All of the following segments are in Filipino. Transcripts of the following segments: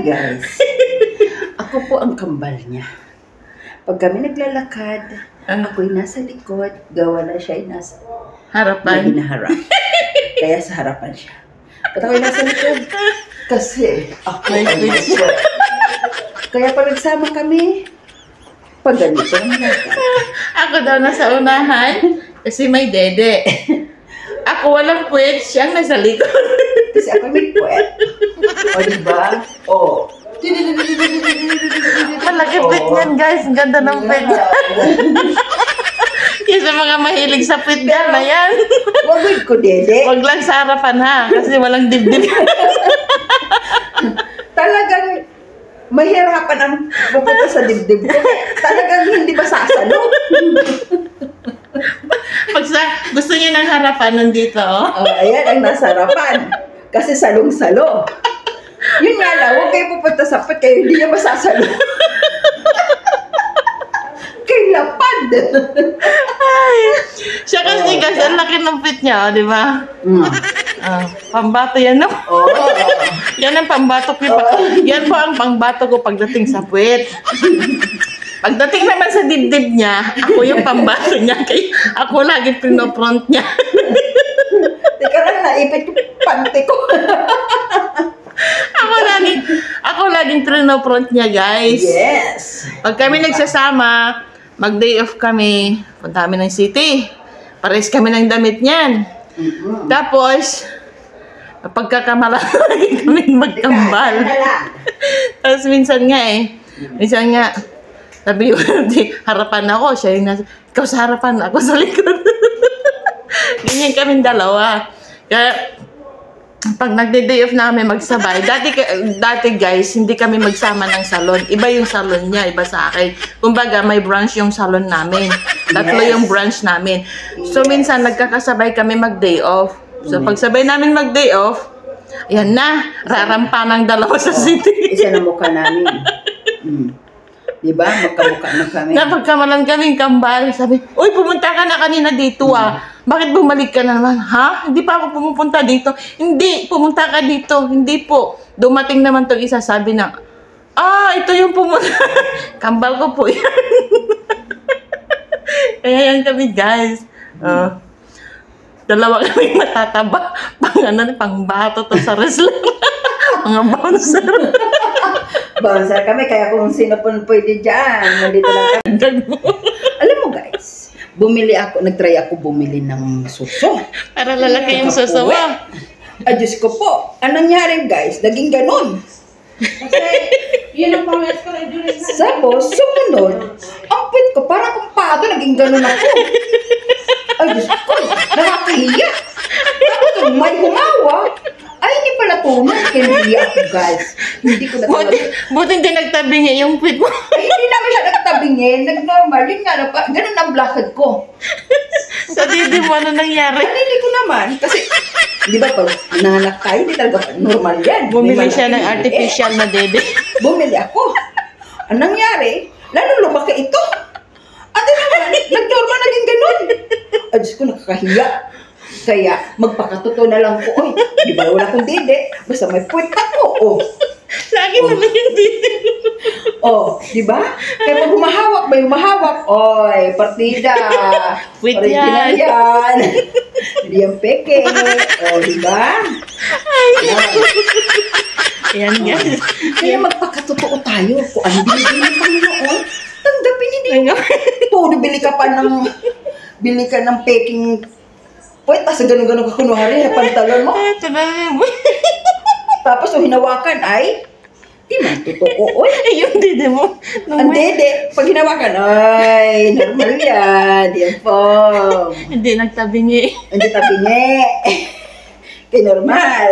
guys. Ako po ang kambal niya. Pag kami naglalakad, ako'y nasa likod, gawa na siya ay nasa harapan. Hinaharap. Kaya sa harapan siya. At ako'y nasa likod. Kasi ako ay nasa. Kaya pag nagsama kami, pag ganito ang lakad. Ako daw nasa unahan kasi may dede. Ako walang puwet, siyang nasa likod. Kasi ako may puwet. O diba? O. Malaki puwet yan guys. Ang ganda ng puwet yan. Kasi mga mahilig sa puwet yan na yan. Wagod ko, dede. Huwag lang sa harapan ha. Kasi walang dibdib. Talagang mahirapan ang pupunta sa dibdib ko. Talagang hindi ba sasalo? Pag gusto niya ng harapan, nandito oh. Ayan ang nasa harapan. Kasi salong-salo. Yun nga lang, huwag kayo pupunta sa puwet, kayo hindi niya masasalo. Kay lapad. Ay, siya kasi ang laki ng puwet niya, oh, di ba? Pambato yan, no? Yan ang pambato ko. Yan po ang pambato ko pagdating sa puwet. Pagdating naman sa dibdib niya, ako yung pambato niya. Kaya ako lagi pinopront niya. Teka lang, naipit yung pante ko. ako laging pinopront niya, guys. Yes. Pag kami nagsasama, mag-day off kami, punta kami ng city. Pares kami ng damit niyan. Tapos, pagkakamala lagi kami magkambal. Tapos minsan nga, sabi ko, harapan ako, siya yung nasa, ikaw sa harapan, ako sa likod. Ganyan kaming dalawa. Kaya, pag nagde-day off namin magsabay, dati guys, hindi kami magsama ng salon. Iba yung salon niya, iba sa akin. Kumbaga, may branch yung salon namin. Tatlo yung branch namin. So, minsan, nagkakasabay kami mag-day off. So, pag sabay namin mag-day off, ayan na, rarampa ng dalawa sa city. Isa na mukha namin. Diba? Magkamukha na kami. Napagkamalan kaming kambal. Sabi, uy, pumunta ka na kanina dito ah. Bakit bumalik ka na naman? Ha? Hindi pa ako pumupunta dito. Hindi, pumunta ka dito. Hindi po. Dumating naman itong isa, sabi na, ito yung pumunta. Kambal ko po yan. Kaya yan kami, guys. Dalawa kami matataba. Pang bato to sa wrestling. Mga bouncer. Bouncer kami, kaya kung sino po pwede dyan, nandito lang kami. Alam mo guys, nag-try ako bumili ng suso. Para lalaki yung suso mo. Ay, Diyos ko po. Anong nangyari guys? Naging ganun. Kasi, yun ang pamilya ko na during na. Tapos, sumunod, ang pit ko, parang kung pato, naging ganun ako. Ay, Diyos ko, nakakahiya. Tapos, may humawa. Ay, hindi pala tunay. Hindi ako, guys. Hindi ko na Buti hindi nagtabi niya yung pit mo. Ay, hindi naman siya nagtabingin. Nag-normal. Yun nga, ganun ang blakad ko. Sa didi mo, ano nangyari? Hindi ko naman. Kasi, di ba pag nanganak tayo, hindi talaga normal yan. Bumili siya ng artificial na dede. Bumili ako. Ang nangyari, lalo lumaki ito. At naman, nag-normal naging ganun. Ay, Diyos ko, nakakahiya. Kaya, magpakatuto na lang ko. Oy, di ba wala akong dede? Basta may puwet ako. Lagi naman yung dede. Di ba? Kaya pag humahawak, may humahawak. Oy, partida. Puwet original yan. Hindi yan peke. Di ba? Ayan, guys. Kaya magpakatotoo tayo. Kung ano binibili ng Panginoon, tanggapin hindi. Todo bili ka ng peking puwet, tapos ganun-ganun ka kunwari, pantalon mo. Tapos yung hinawakan ay, di man totoo. Yung dede mo. Ang dede, pag hinawakan, ay, normal yan. Yan po. Hindi nagtabingi. Hindi tabingi. Kaya normal.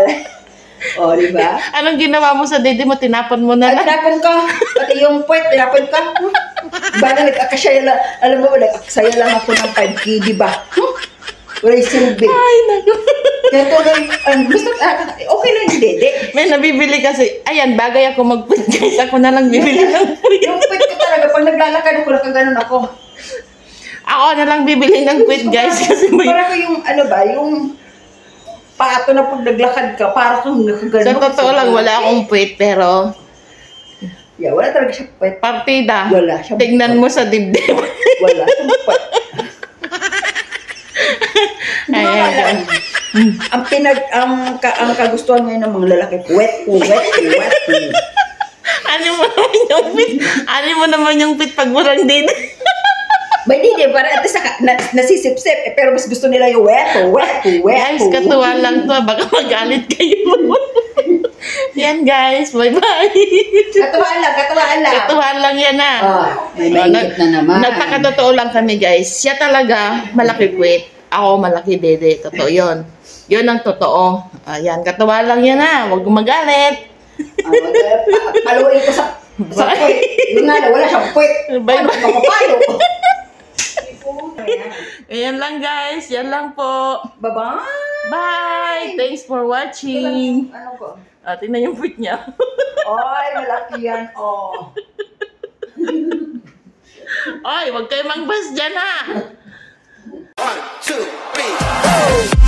Di ba? Anong ginawa mo sa dede mo? Tinapon mo na lang. Tinapon ko. Pati yung puwet, tinapon ko. Bala nag-akasaya lang, alam mo, nag-aksaya lang ako ng 5K, di ba? Wala yung silbi. Ay, naku. Kaya tuloy, okay lang yung dede. May nabibili kasi, ayan, bagay ako mag-put guys. Ako na lang bibili ng puwet. Yung puwet ko talaga, pag naglalakad ako, nakaganon ako. Ako na lang bibili ng puwet guys. Kasi may... Para ko yung, yung pato na pag naglakad ka, para kang nakaganon. Sa totoo lang, wala akong puwet, pero Yeah, wala talaga siya puwet. Partida. Wala siyang Tignan mo sa dibdib. Wala siyang puwet. Hindi mo Ayan, alam. Ang kagustuhan ngayon ng mga lalaki, puwet. Ano mo naman yung pit? Ano mo naman yung pit pag walang din? May hindi, para at least nasisip-sip. Pero mas gusto nila yung wet. Guys, katuwa lang to. Baka magalit kayo. Yan guys, bye-bye. Katuwaan lang. Katuwa lang yan ah. May maingit na naman. Nagpakatotoo lang kami guys. Siya talaga malaki kwit. Ako malaki dede. Totoo yun. Yun ang totoo. Ayan, katuwa lang yan ah. Huwag magalit. Paluin ko sa puwet. Yun nga, wala siyang puwet. Bye-bye. Makapalo. Ayan lang guys. Yan lang po. Bye-bye. Bye! Thanks for watching. Ano ko? Tingnan yung pit niya. Ay, malaki yan. Ay, huwag kayo mangbas dyan ha. 1, 2, 3.